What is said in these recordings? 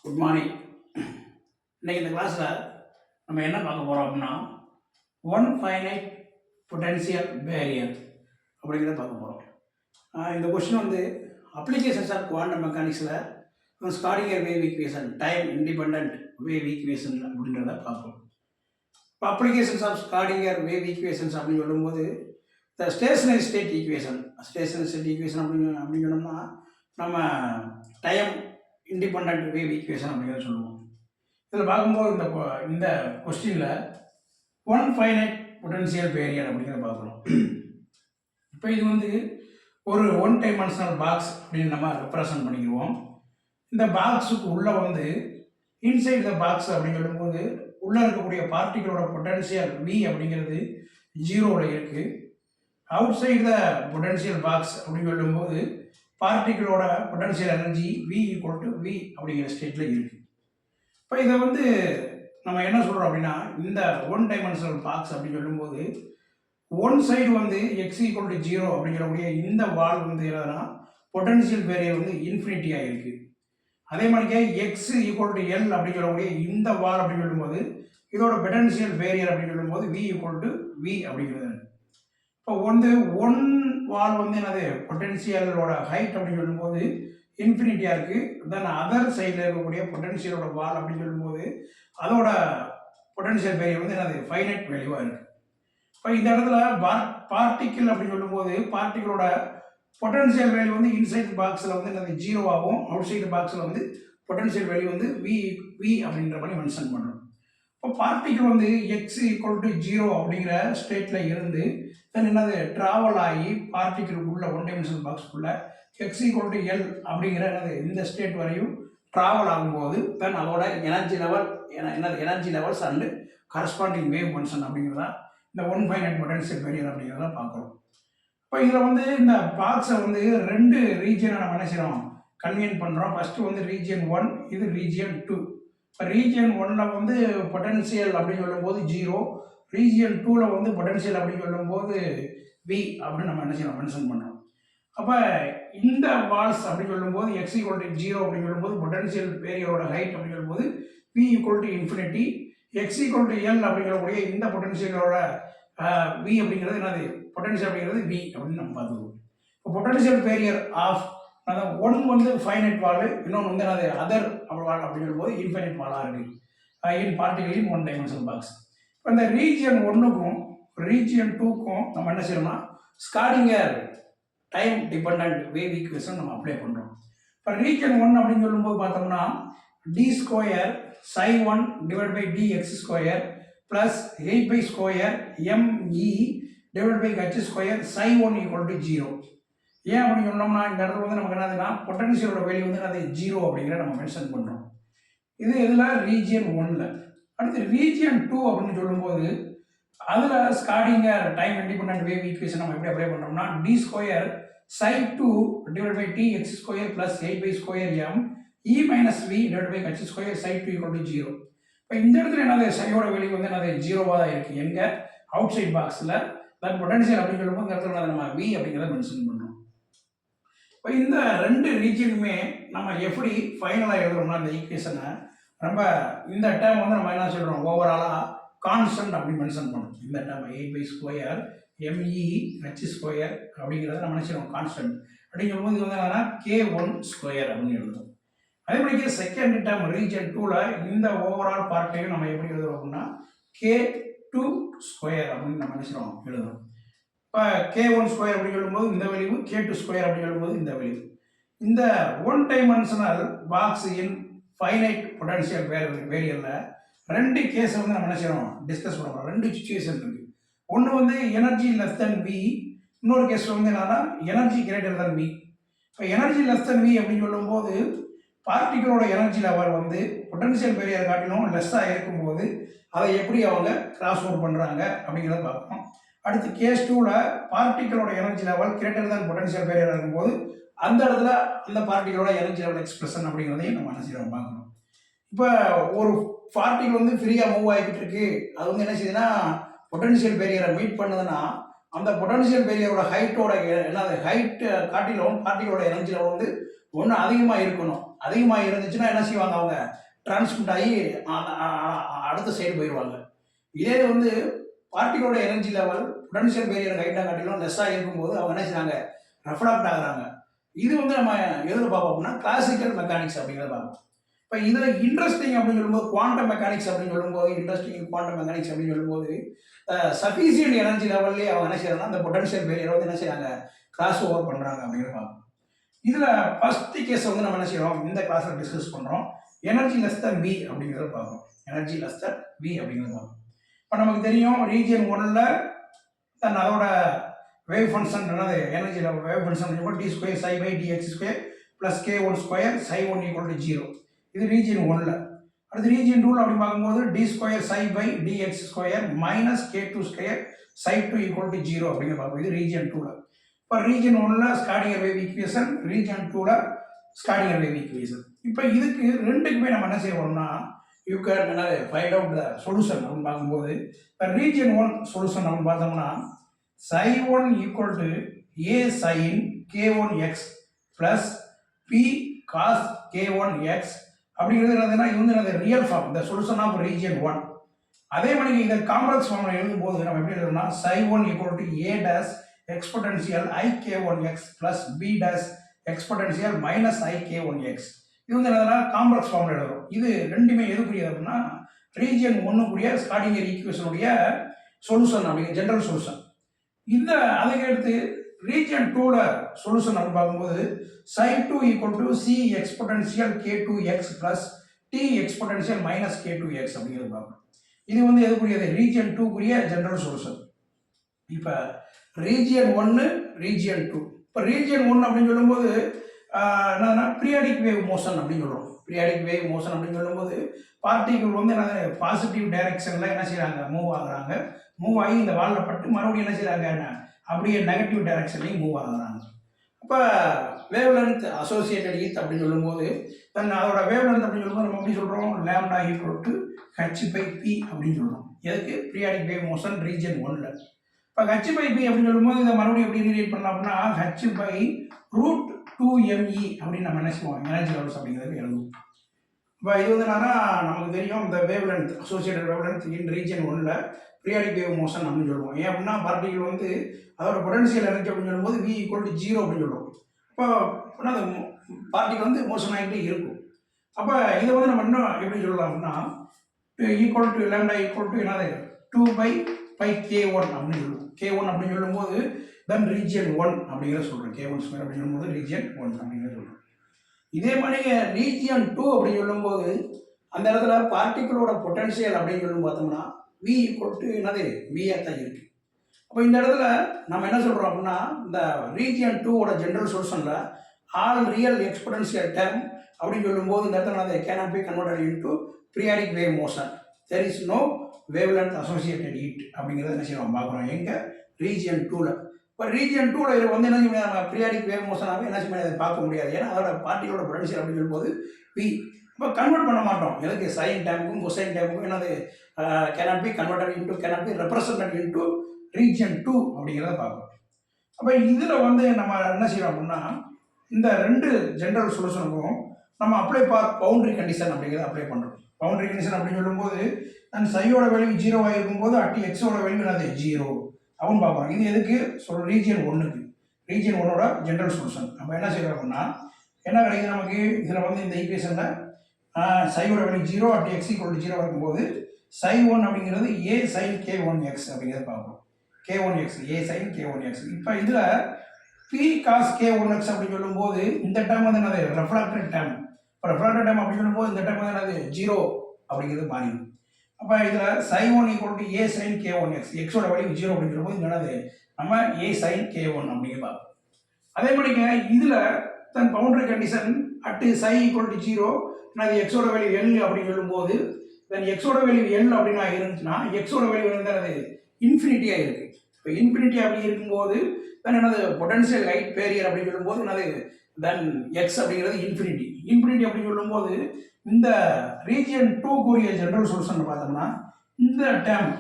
Good morning. இன்னைக்கு இந்த கிளாஸில் நம்ம என்ன பார்க்க போகிறோம் அப்படின்னா ஒன் ஃபைனைட் பொட்டன்ஷியல் பேரியர் அப்படிங்கிறத பார்க்க போகிறோம். இந்த கொஸ்டின் வந்து அப்ளிகேஷன்ஸ் ஆஃப் குவாண்டம் மெக்கானிக்ஸில் Schrodinger wave equation time independent wave equation அப்படின்றத பார்ப்போம். இப்போ applications of Schrodinger wave equations அப்படின்னு சொல்லும்போது இந்த ஸ்டேஷனரி ஸ்டேட் ஈக்குவேஷன் அப்படின்னு சொன்னோம்னா நம்ம டைம் இண்டிபெண்ட் வேவ் ஈக்குவேஷன் அப்படிங்கிறத சொல்லுவோம். இதில் பார்க்கும்போது இந்த கொஸ்டினில் ஒன் ஃபைனைட் பொட்டன்ஷியல் பேரியர் அப்படிங்கிறத பார்க்குறோம். இப்போ இது வந்து ஒரு ஒன் டைமென்ஷனல் பாக்ஸ் அப்படின்னு நம்ம ரெப்ரசன்ட் பண்ணிக்குவோம். இந்த பாக்ஸுக்கு உள்ளே வந்து இன்சைட் த பாக்ஸ் அப்படின்னு சொல்லும்போது உள்ளே இருக்கக்கூடிய பார்ட்டிகளோட பொட்டன்ஷியல் V அப்படிங்கிறது 0ல் இருக்குது. Outside the potential box அப்படின்னு சொல்லும்போது பார்ட்டிகளோட பொட்டன்ஷியல் எனர்ஜி V = V அப்படிங்கிற ஸ்டேட்டில் இருக்குது. இப்போ இதை வந்து நம்ம என்ன சொல்கிறோம் அப்படின்னா இந்த ஒன் டைமென்ஷனல் பாக்ஸ் அப்படின்னு சொல்லும்போது ஒன் சைடு வந்து x = 0 அப்படின்னு சொல்லக்கூடிய இந்த வால் வந்து என்னன்னா பொட்டன்ஷியல் பேரியர் வந்து இன்ஃபினிட்டியாக இருக்குது. அதே மாதிரிக்கே x = L அப்படின்னு சொல்லக்கூடிய இந்த வால் அப்படின்னு சொல்லும்போது இதோட பொட்டன்ஷியல் பேரியர் அப்படின்னு சொல்லும்போது V = V அப்படிங்கிறது. இப்போ வந்து ஒன் வால் வந்து என்னது பொட்டன்ஷியலோட ஹைட் அப்படின்னு சொல்லும்போது இன்ஃபினிட்டியாக இருக்குது. தென் அதர் சைடில் இருக்கக்கூடிய பொட்டன்ஷியலோட வால் அப்படின்னு சொல்லும்போது அதோட பொட்டன்ஷியல் பேரியர் வந்து என்னது ஃபைனைட் வேல்யூவாக இருக்குது. இப்போ இந்த இடத்துல பார்ட்டிக்கிள் அப்படின்னு சொல்லும்போது பார்ட்டிகளோட பொட்டன்ஷியல் வேல்யூ வந்து இன்சைட் பாக்ஸில் வந்து என்னது 0 ஆகும். அவுட் சைடு பாக்ஸில் வந்து பொட்டன்ஷியல் வேல்யூ வந்து V அப்படின்ற மாதிரி மென்ஷன் பண்ணுறோம். இப்போ பார்ட்டிகள் வந்து x = 0 அப்படிங்கிற ஸ்டேட்டில் இருந்து தென் என்னது ட்ராவல் ஆகி பார்ட்டிகளுக்குள்ள ஒன் டைமென்ஷனல் பாக்ஸுக்குள்ளே x = L அப்படிங்கிற என்னது இந்த ஸ்டேட் வரையும் ட்ராவல் ஆகும்போது தென் அதோட energy levels and corresponding wave function அப்படிங்கிறதா இந்த ஒன் ஃபைனைட் பொட்டன்ஷியல் பேரியர் அப்படிங்கிறத பார்க்குறோம். இப்போ இதில் வந்து இந்த பாக்ஸை வந்து ரெண்டு ரீஜியனை நம்ம என்ன செய்கிறோம் கன்வீன் பண்ணுறோம். ஃபஸ்ட்டு வந்து ரீஜியன் 1, இது ரீஜியன் 2. இப்போ ரீஜியன் 1ல் வந்து பொட்டன்ஷியல் அப்படின்னு சொல்லும்போது 0, ரீஜியன் 2ல் வந்து பொட்டன்ஷியல் அப்படின்னு சொல்லும்போது V அப்படின்னு நம்ம என்ன செய்யணும் மென்ஷன் பண்ணுறோம். அப்போ இந்த வால்ஸ் அப்படின்னு சொல்லும்போது x = 0 அப்படின்னு சொல்லும்போது பொட்டன்ஷியல் பேரியரோட ஹைட் அப்படின்னு சொல்லும்போது V = இன்ஃபினிட்டி, x = L அப்படிங்கிறக்கூடிய இந்த பொட்டன்ஷியலோட V அப்படிங்கிறது என்னது பொட்டன்ஷியல் அப்படிங்கிறது V அப்படின்னு நம்ம பார்த்துக்குவோம். இப்போ பொட்டன்ஷியல் பேரியர் ஆஃப் அதாவது ஒன் வந்து ஃபைனைட் வால், இன்னொன்று வந்து என்னது அதர் வால் அப்படின்னு சொல்லும்போது இன்ஃபைனைட் வாலாக இருக்குது in particle in one dimensional box. இப்போ இந்த ரீஜியன் 1க்கும் ரீஜியன் 2க்கும் நம்ம என்ன செய்யணும்னா Schrodinger time dependent wave equation நம்ம அப்ளை பண்ணுறோம். இப்போ ரீஜியன் 1 அப்படின்னு சொல்லும்போது பார்த்தோம்னா d² ψ1 / dx² ப்ளஸ் 8/² me/h² ψ1 = 0. ஏன் அப்படின்னு சொன்னோம்னா இந்த இடத்துல வந்து நமக்கு என்னதுன்னா பொட்டன்ஷியலோட வேல்யூ வந்து அது 0 அப்படிங்கிற நம்ம மென்ஷன் பண்ணுறோம். இது இதில் ரீஜியன் 1ல். அடுத்து ரீஜியன் 2 அப்படின்னு சொல்லும்போது அதில் ஸ்காடிங்கர் டைம் இண்டிபெண்ட் வேவ் ஈக்குவேஷன் நம்ம எப்படி அப்ளை பண்ணுறோம்னா d² ψ2 / dx² ப்ளஸ் 8/² me/v/h² ψ2 = 0. இப்போ இந்த இடத்துல என்னது சையோட வேல்யூ வந்து என்னது 0வாக தான் இருக்குது எங்கே அவுட் சைட் பாக்ஸில். தட் பொட்டன்ஷியல் அப்படின்னு சொல்லும்போது இந்த இடத்துல நம்ம V அப்படிங்கிறத மென்ஷன் பண்ணுறோம். இப்போ இந்த ரெண்டு ரீஜியனுமே நம்ம எப்படி ஃபைனலாக எழுதுறோம்னா இந்த ஈக்குவேஷனை நம்ம இந்த டேர்ம் வந்து நம்ம என்ன சொல்கிறோம் ஓவராலாக கான்ஸ்டன்ட் அப்படின்னு மென்ஷன் பண்ணுறோம். இந்த டேர்ம் 8/² me/h² அப்படிங்கிறத நம்ம நினச்சிடும் கான்ஸ்டன்ட் அப்படின்னு சொல்லும்போது இது வந்து என்னன்னா K1² அப்படின்னு எழுதுறோம். அதே மாதிரி செகண்ட் டேர்ம் ரீஜியன் 2ல் இந்த ஓவரால் பார்ட்டையும் நம்ம எப்படி எழுதுறோம் அப்படின்னா K2² அப்படின்னு நம்ம நினச்சிடும் எழுதுறோம். இப்போ K1² அப்படின்னு சொல்லும்போது இந்த வேல்யூ, K2² அப்படின்னு சொல்லும்போது இந்த வேல்யூ. இந்த ஒன் டைமென்ஷனல் பாக்ஸ் இன் ஃபைனைட் பொட்டன்ஷியல் வேரியரில் ரெண்டு கேஸை வந்து நம்ம என்ன செய்யறோம் டிஸ்கஸ் பண்ண போகிறோம். ரெண்டு சுச்சுவேஷன் இருக்குது. ஒன்று வந்து எனர்ஜி லெஸ் தென் V, இன்னொரு கேஸ் வந்து என்னன்னா எனர்ஜி கிரேட்டர் தென் V. இப்போ எனர்ஜி லெஸ் தென் V அப்படின்னு சொல்லும்போது பார்ட்டிகளோட எனர்ஜி லெவல் வந்து பொட்டன்ஷியல் பேரியர் காட்டிலும் லெஸ்ஸாக இருக்கும்போது அதை எப்படி அவங்க கிராஸ் ஓவர் பண்ணுறாங்க அப்படிங்கிறத பார்ப்போம். அடுத்து கேஸ் 2ல் பார்ட்டிகளோட energy level greater than potential barrier இருக்கும்போது அந்த இடத்துல அந்த பார்ட்டிகளோட எனர்ஜி லெவல் எக்ஸ்பிரஷன் அப்படிங்கிறதையும் நம்ம என்ன செய்யறோம் பார்க்கணும். இப்போ ஒரு பார்ட்டிகள் வந்து ஃப்ரீயாக மூவ் ஆகிக்கிட்டு இருக்கு, அது வந்து என்ன செய்யுதுன்னா பொட்டன்ஷியல் பேரியரை மீட் பண்ணுதுன்னா அந்த பொட்டன்ஷியல் பேரியரோட ஹைட்டோட என்னது ஹைட் காட்டிலும் பார்ட்டிகளோட எனர்ஜி லெவல் வந்து ஒன்று அதிகமாக இருக்கணும். அதிகமாக இருந்துச்சுன்னா என்ன செய்வாங்க, அவங்க டிரான்ஸ்மிட் ஆகி அடுத்த சைடு போயிடுவாங்க. இதே வந்து பார்ட்டிகளோட எனர்ஜி லெவல் பொட்டன்ஷியல் பேரியர் ஹைட்டாக காட்டிலும் லெஸ்ஸாக இருக்கும்போது அவங்க என்ன செய்றாங்க, ரெஃப்ராக்ட் ஆகுறாங்க. இது வந்து நம்ம எதில் பார்ப்போம் அப்படின்னா கிளாசிக்கல் மெக்கானிக்ஸ் அப்படிங்கிறத பார்ப்போம். இப்போ இதில் இன்ட்ரெஸ்டிங் அப்படின்னு சொல்லும்போது குவாண்டம் மெக்கானிக்ஸ் அப்படின்னு சொல்லும்போது இன்ட்ரெஸ்டிங் குவாண்டம் மெக்கானிக்ஸ் அப்படின்னு சொல்லும்போது சஃபிஷியன்ட் எனர்ஜி லெவல்லே அவங்க என்ன செய்யறாங்கன்னா அந்த பொட்டன்ஷியல் பேரியரை வந்து என்ன செய்றாங்க, கிராஸ் ஓவர் பண்ணுறாங்க அப்படிங்கிறத பார்ப்போம். இதில் ஃபர்ஸ்ட் கேஸ் வந்து நம்ம என்ன செய்யறோம், இந்த கிளாஸில் டிஸ்கஸ் பண்ணுறோம். எனர்ஜி லெஸ் தன் வி அப்படிங்கிறத பார்ப்போம். எனர்ஜி லெஸ் தன் வி அப்படிங்கிறத பார்ப்போம். இப்போ நமக்கு தெரியும் ரீஜியன் 1ல் தன் அதோட வேவ் ஃபங்க்ஷன் என்னது, energy wave function d square psi by dx square plus k1 square psi 1 equal to 0. இது ரீஜியன் 1ல். அடுத்து ரீஜியன் 2ல் அப்படி பார்க்கும்போது d square psi by dx square minus k2 square psi 2 equal to 0 அப்படிங்கிற பார்ப்போம். இது ரீஜியன் 2ல். இப்போ ரீஜியன் 1ல் ஸ்காடியர் வேவ் ஈக்குவேஷன், ரீஜியன் 2ல் ஸ்காடியர் வேவ் ஈக்குவேஷன். இப்போ இதுக்கு ரெண்டுக்குமே நம்ம என்ன செய்வோம்னா யூ கேன் என்ன ஃபைண்ட் அவுட் த சொல்யூஷன் அப்படின்னு பார்க்கும்போது இப்போ ரீஜியன் 1 சொல்யூஷன் அப்படின்னு பார்த்தோம்னா psi 1 equal to A sine k1x plus B cos k1x அப்படிங்கிறது என்னதுன்னா இது வந்து என்னது ரியல் ஃபார்ம், இந்த சொல்யூஷன் ஆஃப் ரீஜியன் 1. அதே மாதிரி இதை காம்ப்ளெக்ஸ் ஃபார்மில் எழுதும்போது நம்ம எப்படி எழுதணும்னா psi 1 equal to A dash exponential ik1x plus B dash exponential minus ik1x. இது வந்து என்னதுன்னா காம்ப்ளெக்ஸ் ஃபார்மில் எழுதுறோம். இது ரெண்டுமே எதுக்குரியது அப்படின்னா ரீஜியன் 1க்குரிய ஸ்காடியர் ஈக்குவேஷனுடைய சொல்யூஷன் அப்படிங்கிற ஜென்ரல் சொல்யூஷன். இந்த அதுக்கு எடுத்து ரீஜியன் 2ல் சொல்யூஷன் அப்படின்னு பார்க்கும்போது psi 2 equal to C exponential k2x plus D exponential minus k2x அப்படிங்கிறது பார்க்கணும். இது வந்து எதுக்குரியது, ரீஜியன் 2க்குரிய ஜென்ரல் சொல்யூஷன். இப்போ ரீஜியன் 1 ரீஜியன் 2. இப்போ ரீஜியன் 1 அப்படின்னு சொல்லும்போது என்னன்னா பீரியாடிக் வேவ் மோஷன் அப்படின்னு சொல்கிறோம். பீரியாடிக் வேவ் மோஷன் அப்படின்னு சொல்லும்போது பார்ட்டிகள் வந்து என்ன பாசிட்டிவ் டைரக்ஷனில் என்ன செய்கிறாங்க, மூவ் ஆகுறாங்க. மூவ் ஆகி இந்த வாலில் பட்டு மறுபடியும் என்ன செய்கிறாங்க, அப்படியே நெகட்டிவ் டைரக்ஷன்லையும் மூவ் ஆகுறாங்க. அப்போ வேவ் லென்த் அசோசியேட்டட் ஈத் அப்படின்னு சொல்லும்போது அதோட வேவ் லென்த் அப்படின்னு சொல்லும்போது நம்ம எப்படி சொல்கிறோம், லேம்டா ஈக்குவல் டு h/p அப்படின்னு சொல்கிறோம். எதுக்கு, பீரியாடிக் வேவ் மோஷன் ரீஜியன் 1ல். இப்போ h/p அப்படின்னு சொல்லும்போது இதை மறுபடியும் எப்படி ரிலேட் பண்ணலாம் அப்படின்னா h/√2me அப்படின்னு நம்ம என்ன செய்வோம், எனர்ஜி லெவல்ஸ் அப்படிங்கிறது எழுதுவோம். இப்போ இது வந்து என்னன்னா நமக்கு தெரியும் இந்த wave length associated wave length இன் ரீஜியன் 1ல் பீரியாடிக் வேவ் மோஷன் அப்படின்னு சொல்லுவோம். ஏன் அப்படின்னா பார்ட்டிகள் வந்து அதோட பொட்டன்ஷியல் எனர்ஜி அப்படின்னு சொல்லும்போது v ஈக்குவல் டு 0 அப்படின்னு சொல்லுவோம். இப்போ அது பார்ட்டிகள் வந்து மோஷன் ஆகிட்டே இருக்கும். அப்போ இதை வந்து நம்ம இன்னும் எப்படி சொல்லலாம் அப்படின்னா equal to lambda equal to என்னது 2/k1 அப்படின்னு சொல்லுவோம். k1 அப்படின்னு சொல்லும்போது தென் ரீஜியன் 1 அப்படிங்கிற சொல்கிறோம். k1 ஸ்கொயர் அப்படின்னு சொல்லும்போது ரீஜியன் 1 அப்படிங்கிற சொல்கிறோம். இதே மாதிரி ரீஜியன் 2 அப்படின்னு சொல்லும்போது அந்த இடத்துல பார்ட்டிகளோட பொட்டன்ஷியல் அப்படின்னு சொல்லி பார்த்தோம்னா v ஈக்குவல் டு என்னது v தான் இருக்குது. அப்போ இந்த இடத்துல நம்ம என்ன சொல்கிறோம் அப்படின்னா இந்த ரீஜியன் 2ஓட ஜென்ரல் சொல்யூஷனில் ஆல் ரியல் எக்ஸ்பொட்டன்ஷியல் டேர்ம் அப்படின்னு சொல்லும்போது இந்த இடத்துல அது cannot be converted into periodic wave motion. There is no wavelength associated it அப்படிங்கிறத என்ன செய்யணும் பார்க்குறோம் எங்கே, ரீஜியன் 2ல். இப்போ ரீஜியன் 2ல் வந்து என்ன செய்ய நம்ம பீரியாடிக் வேவ் மோஷனாகவே என்ன செய்ய அதை பார்க்க முடியாது. ஏன்னா அதோட பார்ட்டிகளோட பொட்டன்ஷியல் அப்படின்னு சொல்லும்போது v. இப்போ கன்வெர்ட் பண்ண மாட்டோம். எதுக்கு, சைன் டேமுக்கும் கொசைன் டேமுக்கும் என்னது cannot be converted into cannot be represented into region 2 அப்படிங்கிறத பார்க்கணும். அப்போ இதில் வந்து நம்ம என்ன செய்யறோம் அப்படின்னா இந்த ரெண்டு ஜென்ரல் சொல்யூஷனுக்கும் நம்ம அப்ளை பவுண்டரி கண்டிஷன் அப்படிங்கிறத அப்ளை பண்ணுறோம். பவுண்டரி கண்டிஷன் அப்படின்னு சொல்லும்போது நான் சையோட வேல்யூ 0 இருக்கும்போது அட் எக்ஸோட வேல்யூ என்னது 0 அப்படின்னு பார்க்குறோம். இது எதுக்கு ரீஜியன் 1க்கு, ரீஜியன் 1ஓட ஜென்ரல் சொல்யூஷன். நம்ம என்ன செய்யறோம் அப்படின்னா என்ன கிடைக்குது நமக்கு, இதில் வந்து இந்த ஈக்குவேஷனில் சையோட value 0 at X equal to 0 இருக்கும்போது சை 1 அப்படிங்கிறது ஏ சைன் k1x அப்படிங்கிறத பார்க்குறோம். k1x ஏ சைன் k1x. இப்போ இதில் p cos k1x அப்படின்னு சொல்லும்போது இந்த டேர்ம் வந்து என்னது ரெஃப்ராக்டட் டேர்ம். இப்போ ரெஃப்ராக்டட் டேர்ம் அப்படின்னு சொல்லும்போது இந்த டேர்ம் வந்து என்னது 0 அப்படிங்கிறது மாறிடும். அப்போ இதில் psi 1 equal to A sine k1x, எக்ஸோட வேல்யூ 0 அப்படின்னு சொல்லும்போது இங்கே என்னது நம்ம ஏ சைன் k1 அப்படிங்கிறது பார்ப்போம். அதே மாதிரிங்க இதில் தன் boundary condition at psi equal to 0 அது எக்ஸோட வேல்யூ L அப்படின்னு சொல்லும்போது தென் எக்ஸோட வேல்யூ L அப்படின்னா இருந்துச்சுன்னா எக்ஸோட வேல்யூ வந்து அது இன்ஃபினிட்டியாக இருக்குது. இப்போ இன்ஃபினிட்டி அப்படி இருக்கும்போது தென் என்னது பொட்டன்ஷியல் லைட் பேரியர் அப்படின்னு சொல்லும்போது என்னது தென் எக்ஸ் அப்படிங்கிறது இன்ஃபினிட்டி. இன்ஃபினிட்டி அப்படின்னு சொல்லும்போது இந்த ரீஜியன் 2க்குரிய ஜென்ரல் சொல்யூஷன் பார்த்தோம்னா இந்த டேர்ம்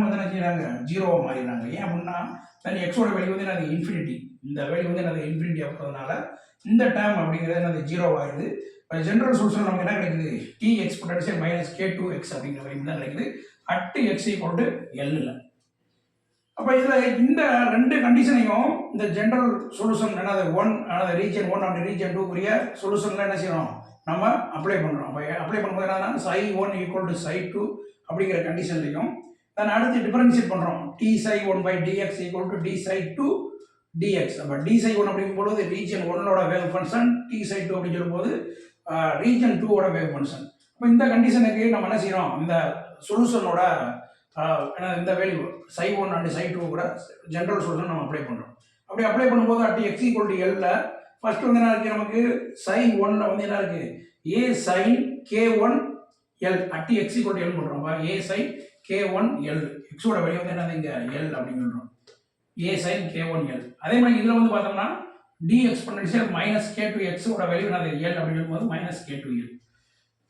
வந்து என்ன செய்யறாங்க 0 மாறிடுறாங்க. ஏன் அப்படின்னா தென் எக்ஸோட வேல்யூ வந்து என்னது இன்ஃபினிட்டி. இந்த வேல்யூ வந்து என்னது இன்ஃபினிட்டி ஆகிறதுனால இந்த டேர்ம் அப்படிங்கிறது என்னது 0 ஆயிடுது. இப்போ ஜென்ரல் சொல்யூஷன் நமக்கு என்ன கிடைக்குது, டி எக்ஸ்பொனென்ஷியல் மைனஸ் k2x அப்படிங்கிற வேல்யூ தான் கிடைக்குது at x equal to L. அப்போ இதில் இந்த ரெண்டு கண்டிஷனையும் இந்த ஜென்ரல் சொல்யூஷன் என்னது ரீஜன் 1 அண்ட் ரீஜன் 2 சொல்யூஷனில் என்ன செய்யணும், நம்ம அப்ளை பண்ணுறோம். அப்போ அப்ளை பண்ணும்போது என்னன்னா ψ1 ஈக்குவல் டு ψ2 அப்படிங்கிற கண்டிஷன்லையும் then அடுத்து டிஃபரன்ஷியேட் பண்ணுறோம் D ψ1 by d x equal to D ψ2 dx. அப்போ டி ψ1 அப்படிங்கும்போது ரீஜன் 1ஓட வேவ் ஃபங்க்ஷன், டி ψ2 அப்படின்னு சொல்லும்போது ரீஜன் 2ஓட வேவ் ஃபங்க்ஷன். அப்போ இந்த கண்டிஷனுக்கு நம்ம என்ன செய்யறோம், இந்த சொல்யூஷனோட இந்த வேல்யூ ψ1 அண்ட் ψ2 கூட ஜென்ரல் சொல்யூஷன் நம்ம அப்ளை பண்ணுறோம். அப்படி அப்ளை பண்ணும்போது at x equal to L first வந்து என்ன இருக்கு, நமக்கு ψ1ல வந்து என்ன இருக்கு, a sin k1 L at x equal to L பண்ணுறோம். a sin k1 L x ஓட வேல்யூ வந்து என்னது இங்க L அப்படின்னு சொல்றோம், a sin k1 L. அதே மாதிரி இதுல வந்து பார்த்தோம்னா d எக்ஸ்பொனென்ஷியல் மைனஸ் k2x ஓட வேல்யூ என்னது L அப்படின்னு சொல்லும்போது மைனஸ் k2L.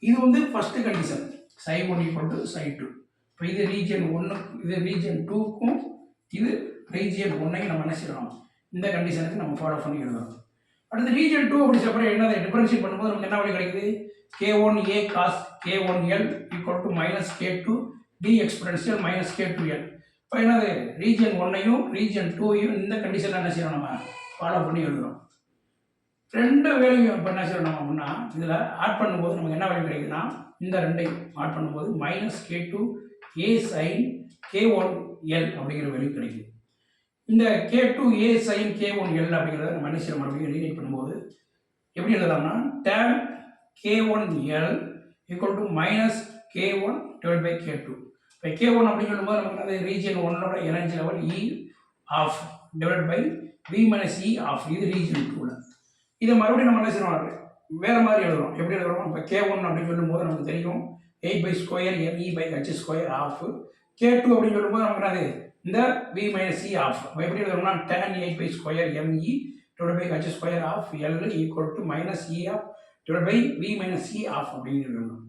இது வந்து ஃபர்ஸ்ட் கண்டிஷன் ψ1 ஈக்குவல் டு ψ2. இப்போ இது ரீஜன் 1, இது ரீஜன் 2க்கும் இது ரீஜன் 1ஐயும் நம்ம என்ன செய்யறோம், இந்த கண்டிஷனுக்கு நம்ம ஃபாலோ பண்ணி எழுதுறோம். அடுத்து ரீஜன் 2 அப்படி செப்பரேட் என்னது டிஃபரன்ஷியேட் பண்ணும்போது நமக்கு என்ன வழி கிடைக்குது, k1a cos k1L equal to minus k2 d exponential minus k2L. இப்போ என்னது ரீஜன் 1ஐயும் ரீஜன் 2ஐயும் இந்த கண்டிஷனில் என்ன செய்யறோம், நம்ம ஃபாலோ பண்ணி எழுதுறோம். ரெண்டு வேலையும் இப்போ என்ன செய்யறோம் நம்ம அப்படின்னா இதில் ஆட் பண்ணும்போது நமக்கு என்ன வேல்யூ கிடைக்குதுன்னா இந்த ரெண்டையும் ஆட் பண்ணும்போது minus k2 a sin k1L அப்படிங்கிற வேல்யூ கிடைக்குது. இந்த k2a sin k1L அப்படிங்கிறத நம்ம என்ன செய்யறோம் மறுபடியும் ரீரைட் பண்ணும்போது எப்படி எழுதலாம்னா tan k1L equal to minus k1 divide by k2. இப்போ k1 அப்படின்னு சொல்லும்போது நமக்கு அது ரீஜன் 1ஓட energy level E of divide by V minus E of, இது ரீஜன் 2ல. இதை மறுபடியும் நம்ம என்ன செய்யறோம், வேற மாதிரி எழுதுறோம். எப்படி எழுதுறோம், இப்போ k1 அப்படின்னு சொல்லும்போது நமக்கு தெரியும் 8 pi square ME by h square half. k2 அப்படின்னு சொல்லும்போது நமக்கு என்னது இந்த V மைனஸ் E ஆஃப். இப்போ எப்படி எழுதுறோம்னா tan 8 pi square ME divide by h square half L equal to minus E of divide by V minus E half அப்படின்னு எழுதணும்.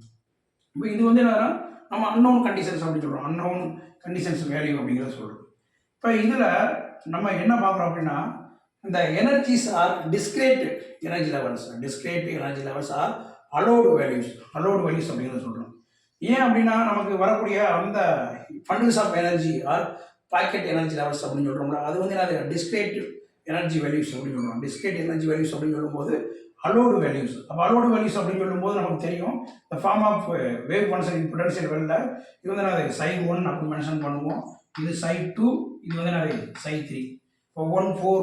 இப்போ இது வந்து என்னன்னா நம்ம அன்னோன் கண்டிஷன்ஸ் அப்படின்னு சொல்கிறோம், அன்னோன் கண்டிஷன்ஸ் வேல்யூ அப்படிங்கிறத சொல்கிறோம். இப்போ இதில் நம்ம என்ன பார்க்குறோம் அப்படின்னா இந்த energies are discrete energy levels are allowed values அப்படிங்கிறத சொல்கிறோம். ஏன் அப்படின்னா நமக்கு வரக்கூடிய அந்த bundles of energy are packet energy levels அப்படின்னு சொல்கிறோம்ல, அது வந்து அது டிஸ்கிரேட் எனர்ஜி வேல்யூஸ் அப்படின்னு சொல்கிறோம். டிஸ்கிரேட் எனர்ஜி வேல்யூஸ் அப்படின்னு சொல்லும்போது அலோடு வேல்யூஸ். அப்போ அலோடு வேல்யூஸ் அப்படின்னு சொல்லும்போது நமக்கு தெரியும் இந்த form of wave function in potential வெல்ல இது வந்து நான் ψ1 அப்படின்னு மென்ஷன் பண்ணுவோம், இது ψ2, இது வந்து நான் ψ3. இப்போ 1 4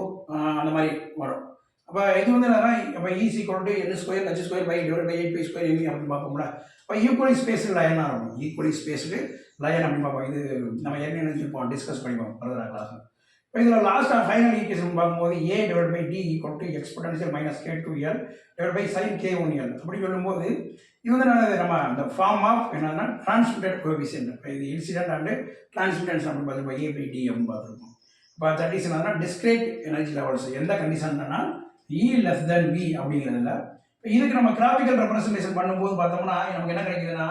அந்த மாதிரி வரும். அப்போ இது வந்து என்னன்னா இப்போ E equal to n square h square by divide by 8 pi square ME அப்படின்னு பார்ப்போம்ல. இப்போ ஈக்குவலி ஸ்பேஸ்டு லைனாக இருக்கும், ஈக்குவலி ஸ்பேஸ்டு லைன் அப்படின்னு பார்ப்போம். இது நம்ம ஏற்கனவே நினைச்சிருப்போம், டிஸ்கஸ் பண்ணிப்போம் ஃபர்தராக கிளாஸ். இப்போ இதில் லாஸ்ட்டாக ஃபைனல் ஈக்குவேஷன் பார்க்கும்போது a divide by d equal to exponential minus k2L divide by sin k1L அப்படி சொல்லும்போது இது வந்து நம்ம இந்த ஃபார்ம் ஆஃப் என்னன்னா டிரான்ஸ்மிட்டட் கோஎஃபிஷியன்ட். இப்போ இது இன்சிடென்ட் அண்ட் டிரான்ஸ்மிட்டன்ஸ் அப்படின்னு பார்த்துருப்போம், a பை d அப்படின்னு பார்த்துருப்போம். இப்போ தட் இஸ் என்னன்னா டிஸ்கிரேட் எனர்ஜி லெவல்ஸ் எந்த கண்டிஷன்னா E less than V அப்படிங்கிறதுல. இப்போ இதுக்கு நம்ம கிராஃபிக்கல் ரெப்ரசன்டேஷன் பண்ணும்போது பார்த்தோம்னா நமக்கு என்ன கிடைக்குதுன்னா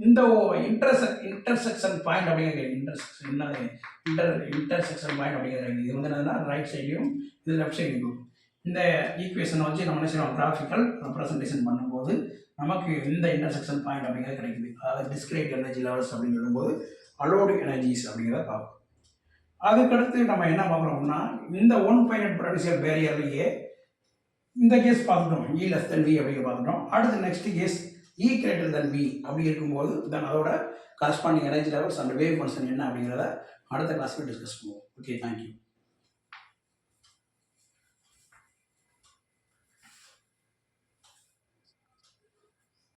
இந்த இன்டர்செக்ஷன் பாயிண்ட் அப்படிங்கிறது இன்டர்செக்ஷன் பாயிண்ட் அப்படிங்கிறது இது வந்து என்னன்னா ரைட் சைட்லையும் இது லெஃப்ட் சைட்லையும் இந்த ஈக்குவேஷனை வச்சு நம்ம என்ன செய்யணும் கிராஃபிக்கல் ரெப்ரசன்டேஷன் பண்ணும்போது நமக்கு இந்த இன்டர்செக்ஷன் பாயிண்ட் அப்படிங்கிறது கிடைக்குது. அதாவது டிஸ்கிரேட் எனர்ஜி லெவல்ஸ் அப்படின்னு சொல்லும்போது அலோடு எனர்ஜிஸ் அப்படிங்கிறத பார்ப்போம். அதுக்கடுத்து நம்ம என்ன பார்க்குறோம்னா இந்த ஒன் ஃபைனைட் பொட்டன்ஷியல் பேரியர்லேயே இந்த கேஸ் பார்த்துட்டோம், E less than V அப்படிங்கிற பார்த்துட்டோம். அடுத்து next case E greater than V அப்படி இருக்கும்போது தென் அதோட corresponding energy levels and wave function என்ன அப்படிங்கிறத அடுத்த கிளாஸில் டிஸ்கஸ் பண்ணுவோம். Okay, thank you.